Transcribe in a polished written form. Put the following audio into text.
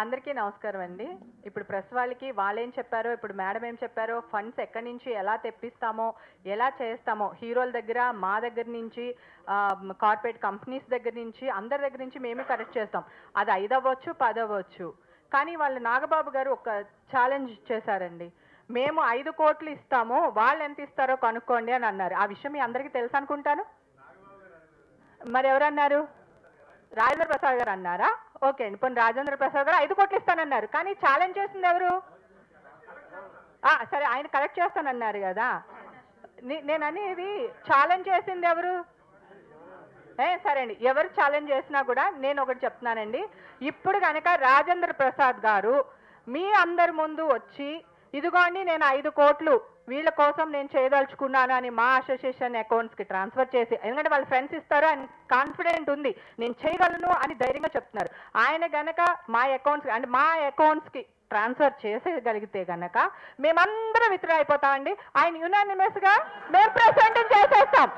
అందరికీ నమస్కారం అండి. ఇప్పుడు ప్రెస్ వాళ్ళకి వాళ్ళేం చెప్పారో, ఇప్పుడు మేడం ఏం చెప్పారో, ఫండ్స్ ఎక్కడి నుంచి ఎలా తెప్పిస్తామో, ఎలా చేస్తామో, హీరోల దగ్గర, మా దగ్గర నుంచి, కార్పొరేట్ కంపెనీస్ దగ్గర నుంచి, అందరి దగ్గర నుంచి మేమే కరెక్ట్ చేస్తాం. అది 5 అవ్వచ్చు, 10 అవ్వచ్చు. కానీ వాళ్ళు నాగబాబు గారు ఒక ఛాలెంజ్ చేశారండి. మేము 5 కోట్లు ఇస్తాము, వాళ్ళు ఎంత ఇస్తారో కనుక్కోండి అని అన్నారు. ఆ విషయం మీ అందరికీ తెలుసు అనుకుంటాను. మరి ఎవరన్నారు? రాజేంద్ర ప్రసాద్ గారు అన్నారా? ఓకే అండి, పోనీ రాజేంద్ర ప్రసాద్ గారు 5 కోట్లు ఇస్తానన్నారు. కానీ ఛాలెంజ్ చేసింది ఎవరు? సరే, ఆయన కరెక్ట్ చేస్తానన్నారు కదా. నేను అనేది ఛాలెంజ్ చేసింది ఎవరు? సరే అండి, ఎవరు ఛాలెంజ్ చేసినా కూడా నేను ఒకటి చెప్తున్నానండి. ఇప్పుడు కనుక రాజేంద్ర ప్రసాద్ గారు మీ అందరి ముందు వచ్చి, ఇదిగోండి నేను 5 కోట్లు వీళ్ళ కోసం నేను చేయదలుచుకున్నాను అని మా అసోసియేషన్ అకౌంట్స్కి ట్రాన్స్ఫర్ చేసి, ఎందుకంటే వాళ్ళ ఫ్రెండ్స్ ఇస్తారు అని కాన్ఫిడెంట్ ఉంది, నేను చేయగలను అని ధైర్యంగా చెప్తున్నారు. ఆయన గనక మా అకౌంట్స్కి ట్రాన్స్ఫర్ చేసేయగలిగితే గనక మేమందరం విత్డ్రా అయిపోతామండి. ఆయన యునానిమస్గా మేము ప్రెసెంట్ చేసేస్తాం.